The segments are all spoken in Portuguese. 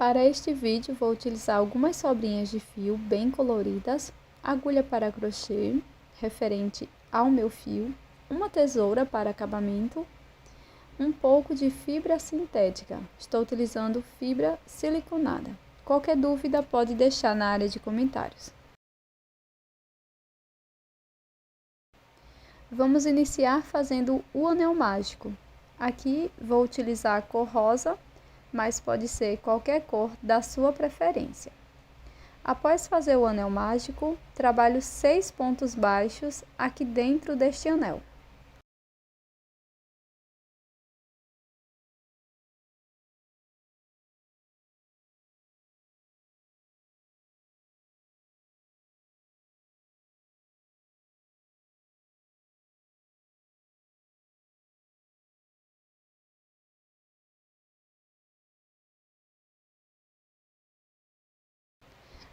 Para este vídeo, vou utilizar algumas sobrinhas de fio bem coloridas, agulha para crochê, referente ao meu fio, uma tesoura para acabamento, um pouco de fibra sintética. Estou utilizando fibra siliconada. Qualquer dúvida pode deixar na área de comentários. Vamos iniciar fazendo o anel mágico. Aqui vou utilizar a cor rosa, mas pode ser qualquer cor da sua preferência. Após fazer o anel mágico, trabalho 6 pontos baixos aqui dentro deste anel.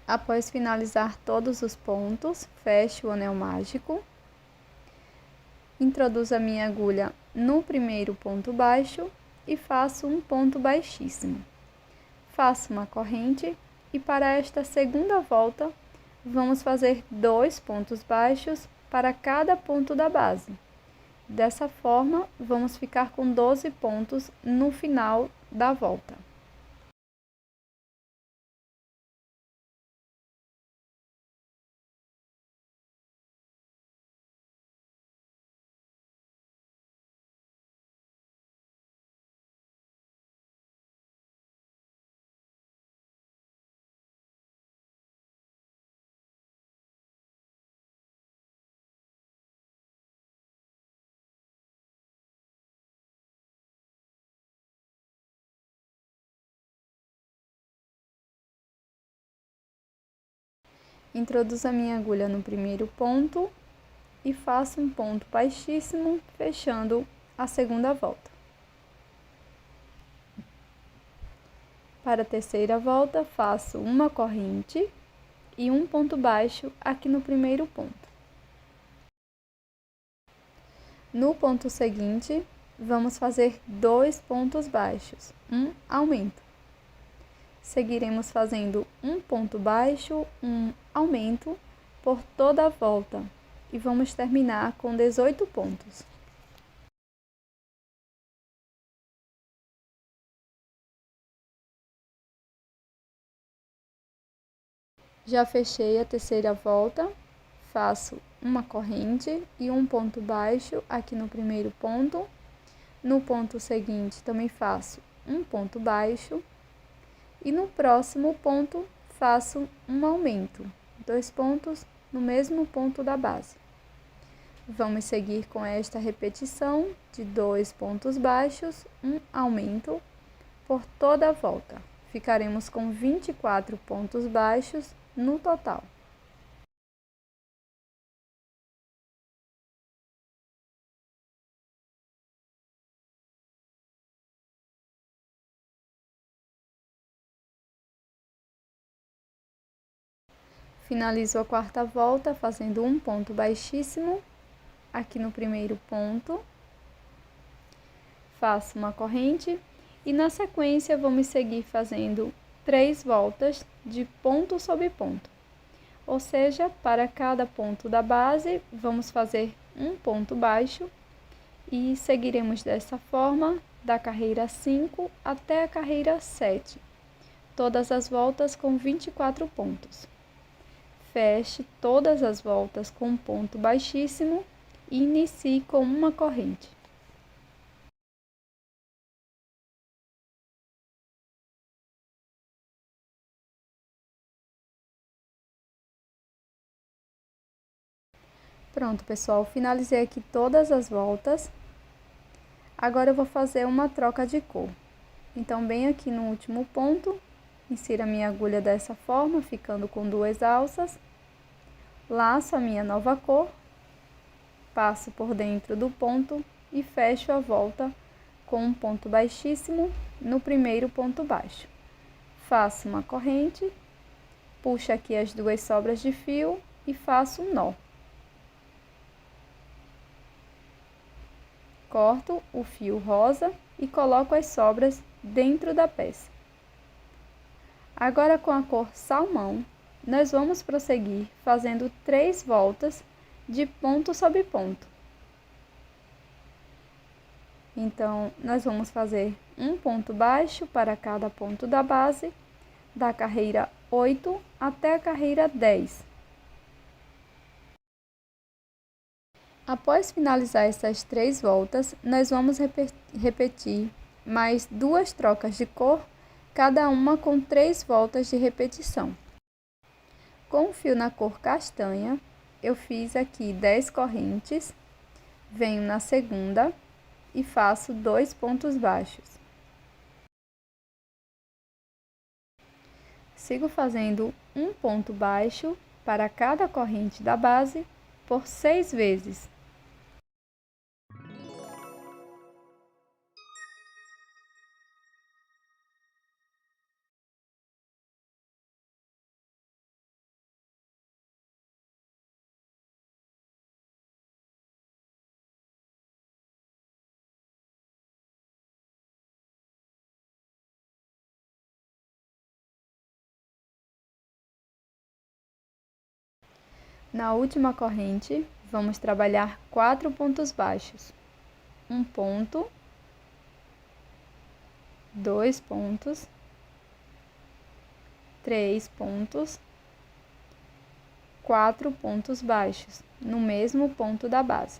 Após finalizar todos os pontos, fecho o anel mágico. Introduzo a minha agulha no primeiro ponto baixo e faço um ponto baixíssimo. Faço uma corrente e para esta segunda volta, vamos fazer 2 pontos baixos para cada ponto da base. Dessa forma, vamos ficar com 12 pontos no final da volta. Introduzo a minha agulha no primeiro ponto e faço um ponto baixíssimo, fechando a segunda volta. Para a terceira volta, faço uma corrente e um ponto baixo aqui no primeiro ponto. No ponto seguinte, vamos fazer 2 pontos baixos, um aumento. Seguiremos fazendo um ponto baixo, um aumento por toda a volta e vamos terminar com 18 pontos. Já fechei a terceira volta, faço uma corrente e um ponto baixo aqui no primeiro ponto. No ponto seguinte, também faço um ponto baixo. E no próximo ponto, faço um aumento, 2 pontos no mesmo ponto da base. Vamos seguir com esta repetição de 2 pontos baixos, um aumento por toda a volta. Ficaremos com 24 pontos baixos no total. Finalizo a quarta volta fazendo um ponto baixíssimo aqui no primeiro ponto. Faço uma corrente e na sequência vamos seguir fazendo 3 voltas de ponto sobre ponto. Ou seja, para cada ponto da base, vamos fazer um ponto baixo e seguiremos dessa forma da carreira 5 até a carreira 7. Todas as voltas com 24 pontos. Feche todas as voltas com um ponto baixíssimo e inicie com uma corrente. Pronto, pessoal, finalizei aqui todas as voltas. Agora eu vou fazer uma troca de cor. Então, bem aqui no último ponto, insiro a minha agulha dessa forma, ficando com 2 alças. Laço a minha nova cor, passo por dentro do ponto e fecho a volta com um ponto baixíssimo no primeiro ponto baixo. Faço uma corrente, puxo aqui as 2 sobras de fio e faço um nó. Corto o fio rosa e coloco as sobras dentro da peça. Agora com a cor salmão, nós vamos prosseguir fazendo 3 voltas de ponto sobre ponto. Então, nós vamos fazer um ponto baixo para cada ponto da base, da carreira 8 até a carreira 10. Após finalizar essas 3 voltas, nós vamos repetir mais 2 trocas de cor, cada uma com 3 voltas de repetição. Com o fio na cor castanha, eu fiz aqui 10 correntes, venho na segunda e faço 2 pontos baixos. Sigo fazendo um ponto baixo para cada corrente da base por 6 vezes. Na última corrente, vamos trabalhar 4 pontos baixos. Um ponto, 2 pontos, 3 pontos, 4 pontos baixos, no mesmo ponto da base.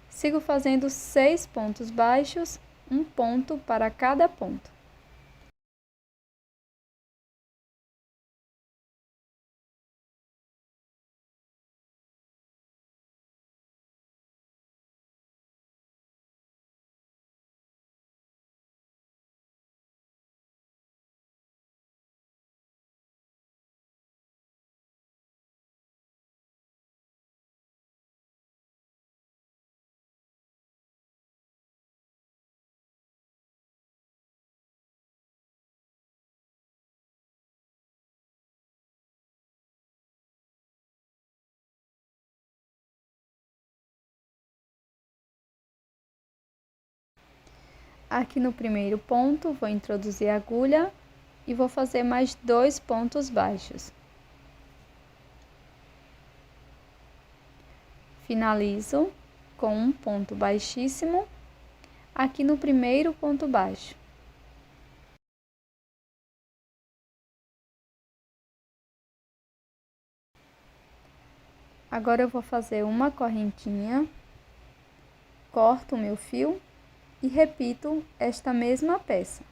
Sigo fazendo 6 pontos baixos, um ponto para cada ponto. Aqui no primeiro ponto, vou introduzir a agulha e vou fazer mais 2 pontos baixos. Finalizo com um ponto baixíssimo aqui no primeiro ponto baixo. Agora eu vou fazer uma correntinha, corto o meu fio e repito esta mesma peça.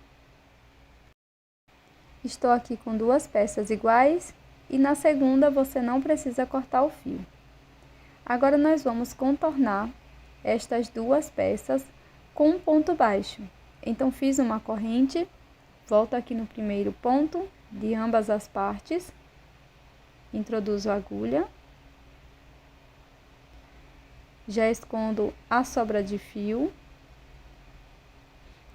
Estou aqui com 2 peças iguais e na segunda você não precisa cortar o fio. Agora nós vamos contornar estas 2 peças com um ponto baixo. Então fiz uma corrente, volto aqui no primeiro ponto de ambas as partes, introduzo a agulha, já escondo a sobra de fio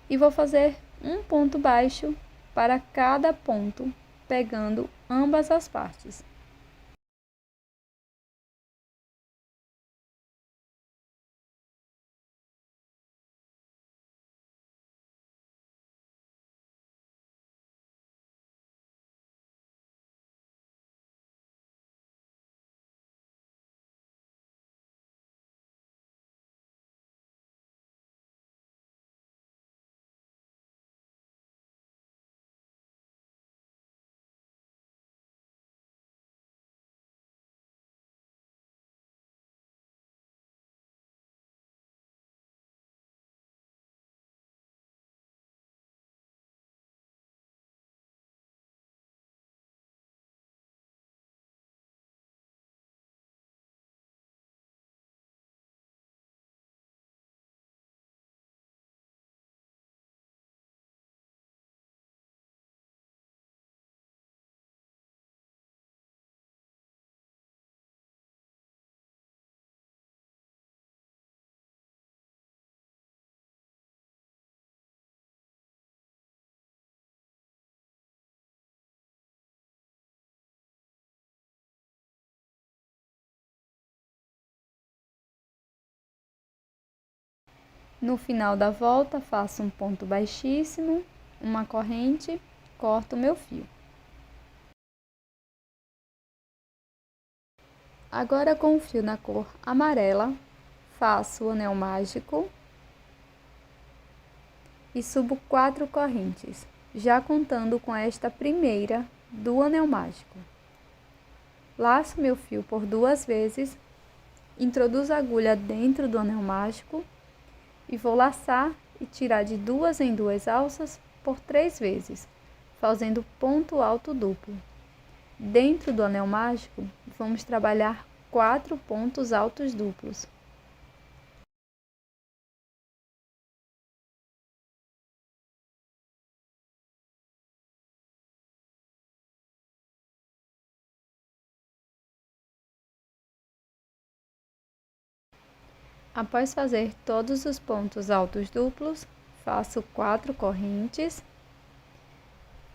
e vou fazer um ponto baixo para cada ponto, pegando ambas as partes. No final da volta, faço um ponto baixíssimo, uma corrente, corto o meu fio. Agora, com o fio na cor amarela, faço o anel mágico e subo 4 correntes, já contando com esta primeira do anel mágico. Laço meu fio por 2 vezes, introduzo a agulha dentro do anel mágico e vou laçar e tirar de 2 em 2 alças por 3 vezes, fazendo ponto alto duplo. Dentro do anel mágico, vamos trabalhar 4 pontos altos duplos. Após fazer todos os pontos altos duplos, faço 4 correntes.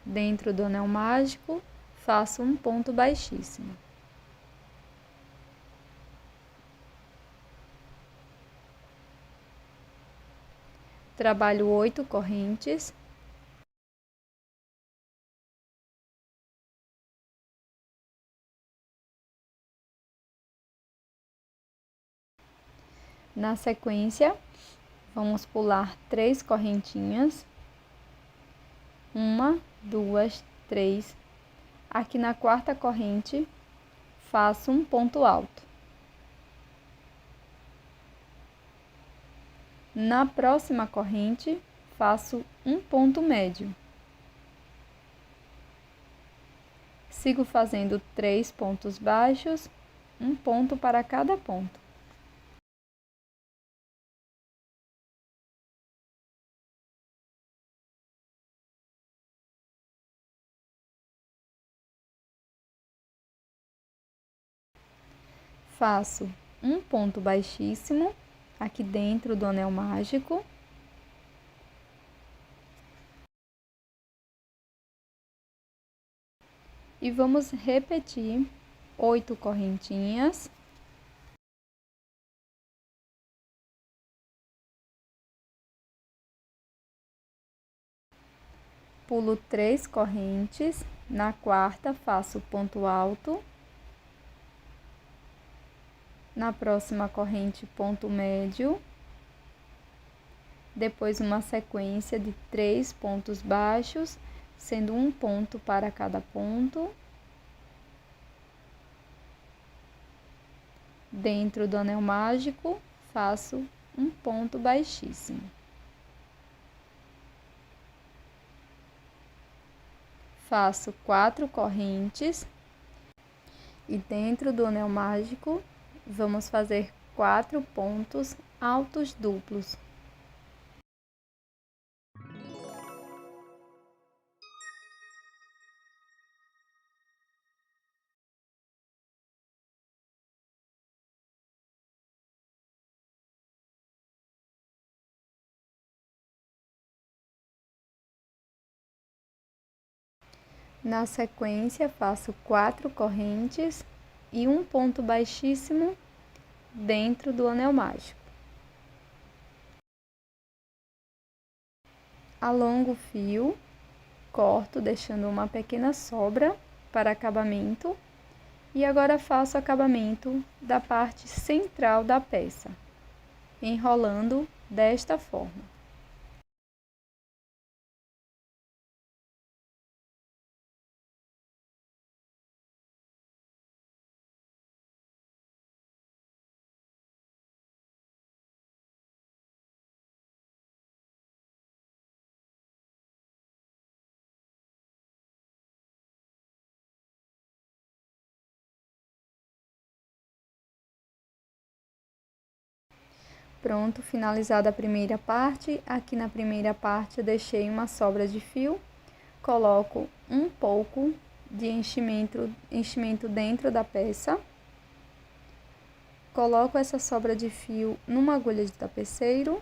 Dentro do anel mágico, faço um ponto baixíssimo. Trabalho 8 correntes. Na sequência, vamos pular 3 correntinhas. 1, 2, 3. Aqui na quarta corrente, faço um ponto alto. Na próxima corrente, faço um ponto médio. Sigo fazendo 3 pontos baixos, um ponto para cada ponto. Faço um ponto baixíssimo aqui dentro do anel mágico. E vamos repetir 8 correntinhas. Pulo 3 correntes, na quarta faço ponto alto. Na próxima corrente, ponto médio. Depois, uma sequência de 3 pontos baixos, sendo um ponto para cada ponto. Dentro do anel mágico, faço um ponto baixíssimo. Faço 4 correntes e dentro do anel mágico, vamos fazer 4 pontos altos duplos. Na sequência, faço 4 correntes e um ponto baixíssimo dentro do anel mágico. Alongo o fio, corto, deixando uma pequena sobra para acabamento. E agora faço o acabamento da parte central da peça, enrolando desta forma. Pronto, finalizada a primeira parte. Aqui na primeira parte eu deixei uma sobra de fio, coloco um pouco de enchimento dentro da peça, coloco essa sobra de fio numa agulha de tapeceiro.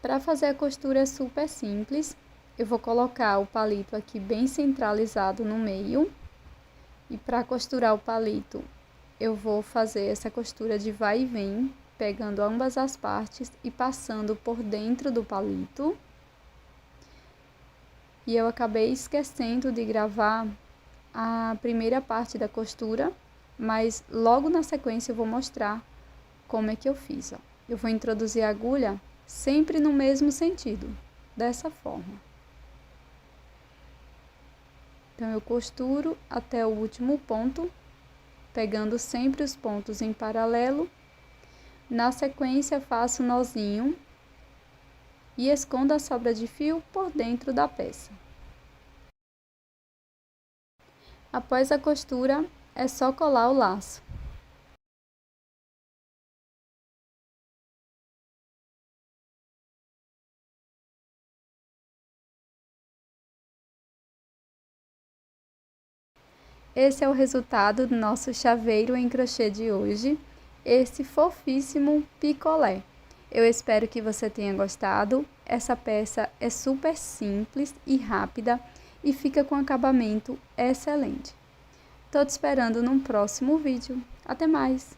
Para fazer a costura é super simples, eu vou colocar o palito aqui bem centralizado no meio, e para costurar o palito eu vou fazer essa costura de vai e vem, pegando ambas as partes e passando por dentro do palito. E eu acabei esquecendo de gravar a primeira parte da costura, mas logo na sequência eu vou mostrar como é que eu fiz, ó. Eu vou introduzir a agulha sempre no mesmo sentido, dessa forma. Então, eu costuro até o último ponto, pegando sempre os pontos em paralelo. Na sequência, faço um nozinho e escondo a sobra de fio por dentro da peça. Após a costura, é só colar o laço. Esse é o resultado do nosso chaveiro em crochê de hoje, esse fofíssimo picolé. Eu espero que você tenha gostado. Essa peça é super simples e rápida e fica com acabamento excelente. Tô te esperando num próximo vídeo. Até mais!